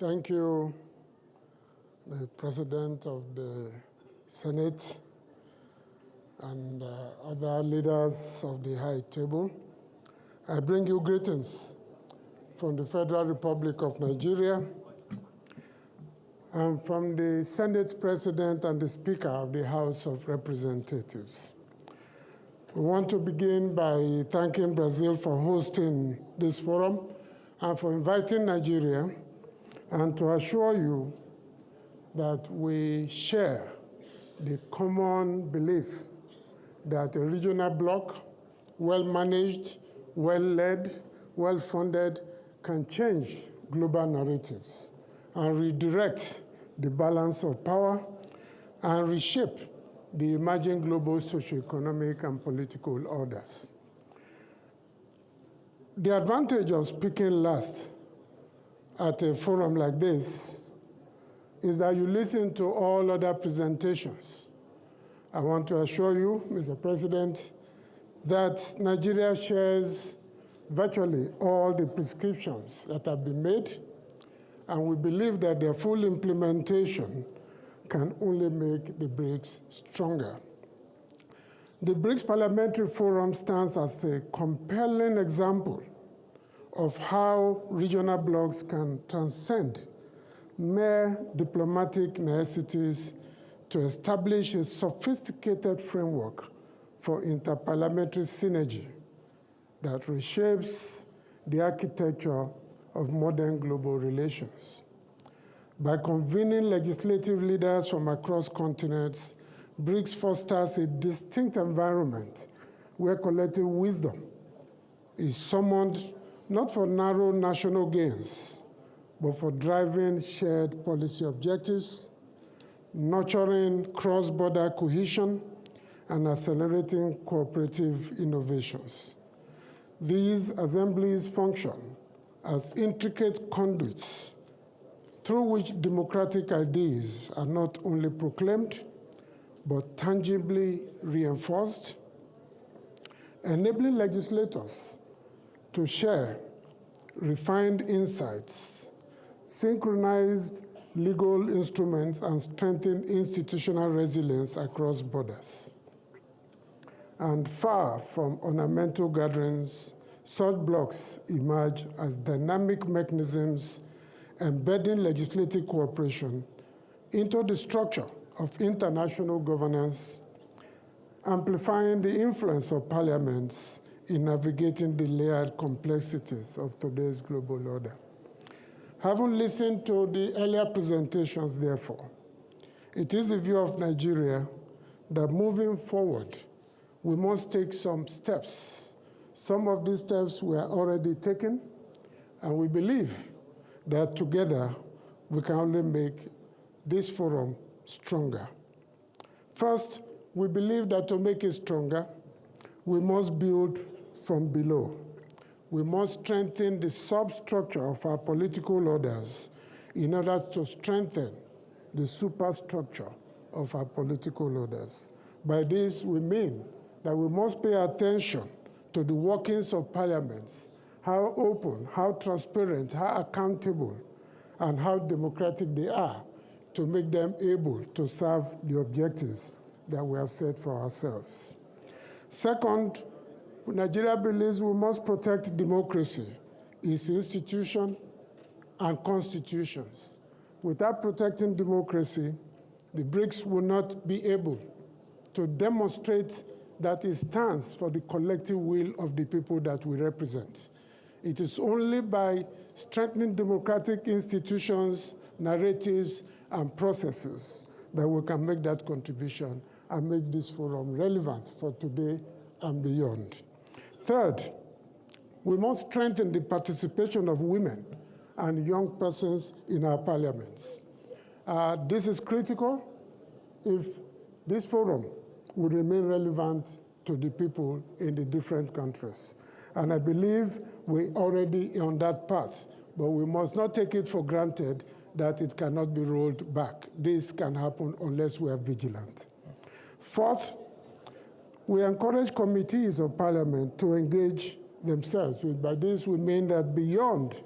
Thank you, the President of the Senate and other leaders of the High Table. I bring you greetings from the Federal Republic of Nigeria and from the Senate President and the Speaker of the House of Representatives. We want to begin by thanking Brazil for hosting this forum and for inviting Nigeria, and to assure you that we share the common belief that a regional bloc, well-managed, well-led, well-funded, can change global narratives and redirect the balance of power and reshape the emerging global socioeconomic and political orders. The advantage of speaking last at a forum like this is that you listen to all other presentations. I want to assure you, Mr. President, that Nigeria shares virtually all the prescriptions that have been made, and we believe that their full implementation can only make the BRICS stronger. The BRICS Parliamentary Forum stands as a compelling example of how regional blocs can transcend mere diplomatic niceties to establish a sophisticated framework for interparliamentary synergy that reshapes the architecture of modern global relations. By convening legislative leaders from across continents, BRICS fosters a distinct environment where collective wisdom is summoned not for narrow national gains, but for driving shared policy objectives, nurturing cross-border cohesion, and accelerating cooperative innovations. These assemblies function as intricate conduits through which democratic ideas are not only proclaimed, but tangibly reinforced, enabling legislators to share refined insights, synchronized legal instruments, and strengthen institutional resilience across borders. And far from ornamental gatherings, such blocs emerge as dynamic mechanisms embedding legislative cooperation into the structure of international governance, amplifying the influence of parliaments in navigating the layered complexities of today's global order. Having listened to the earlier presentations, therefore, it is the view of Nigeria that moving forward, we must take some steps. Some of these steps were already taken, and we believe that together we can only make this forum stronger. First, we believe that to make it stronger, we must build from below. We must strengthen the substructure of our political orders in order to strengthen the superstructure of our political orders. By this, we mean that we must pay attention to the workings of parliaments, how open, how transparent, how accountable, and how democratic they are to make them able to serve the objectives that we have set for ourselves. Second, Nigeria believes we must protect democracy, its institutions, and constitutions. Without protecting democracy, the BRICS will not be able to demonstrate that it stands for the collective will of the people that we represent. It is only by strengthening democratic institutions, narratives, and processes that we can make that contribution and make this forum relevant for today and beyond. Third, we must strengthen the participation of women and young persons in our parliaments. This is critical if this forum would remain relevant to the people in the different countries. And I believe we're already on that path, but we must not take it for granted that it cannot be rolled back. This can happen unless we are vigilant. Fourth, we encourage committees of parliament to engage themselves. By this, we mean that beyond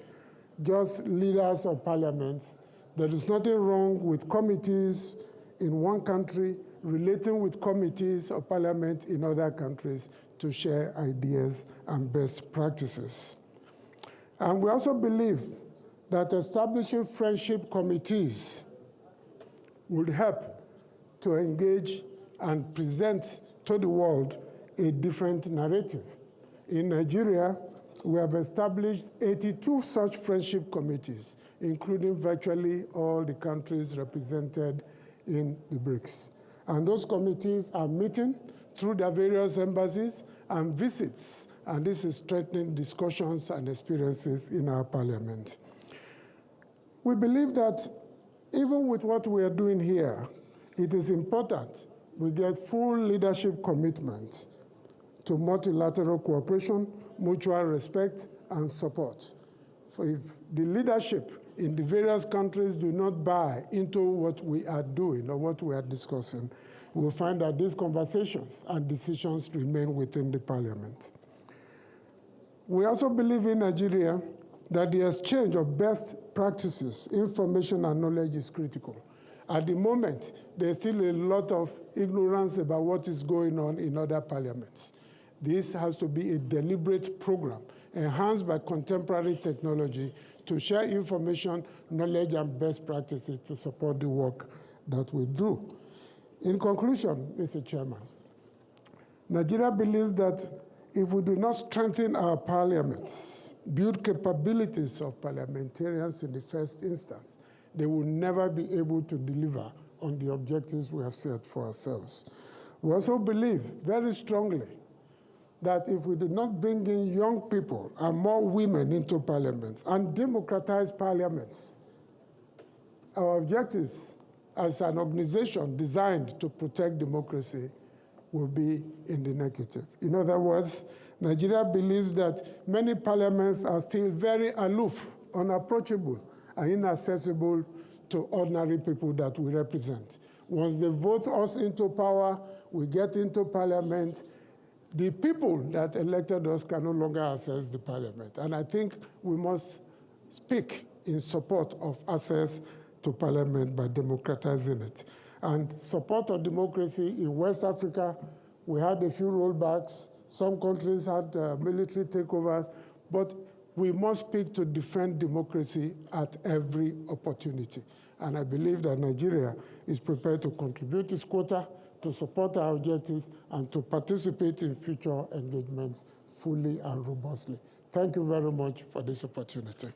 just leaders of parliaments. There is nothing wrong with committees in one country relating with committees of parliament in other countries to share ideas and best practices. And we also believe that establishing friendship committees would help to engage and present to the world a different narrative. In Nigeria, we have established 82 such friendship committees, including virtually all the countries represented in the BRICS. And those committees are meeting through their various embassies and visits, and this is strengthening discussions and experiences in our parliament. We believe that even with what we are doing here, it is important we get full leadership commitment to multilateral cooperation, mutual respect, and support. For if the leadership in the various countries do not buy into what we are doing or what we are discussing, we'll find that these conversations and decisions remain within the parliament. We also believe in Nigeria that the exchange of best practices, information, and knowledge is critical. At the moment, there's still a lot of ignorance about what is going on in other parliaments. This has to be a deliberate program enhanced by contemporary technology to share information, knowledge, and best practices to support the work that we do. In conclusion, Mr. Chairman, Nigeria believes that if we do not strengthen our parliaments, build capabilities of parliamentarians in the first instance, they will never be able to deliver on the objectives we have set for ourselves. We also believe very strongly that if we do not bring in young people and more women into parliaments and democratize parliaments, our objectives as an organization designed to protect democracy will be in the negative. In other words, Nigeria believes that many parliaments are still very aloof, unapproachable, and inaccessible to ordinary people that we represent. Once they vote us into power, we get into parliament, the people that elected us can no longer access the parliament. And I think we must speak in support of access to parliament by democratizing it. And support of democracy in West Africa, we had a few rollbacks. Some countries had military takeovers, but we must speak to defend democracy at every opportunity. And I believe that Nigeria is prepared to contribute its quota, to support our objectives, and to participate in future engagements fully and robustly. Thank you very much for this opportunity.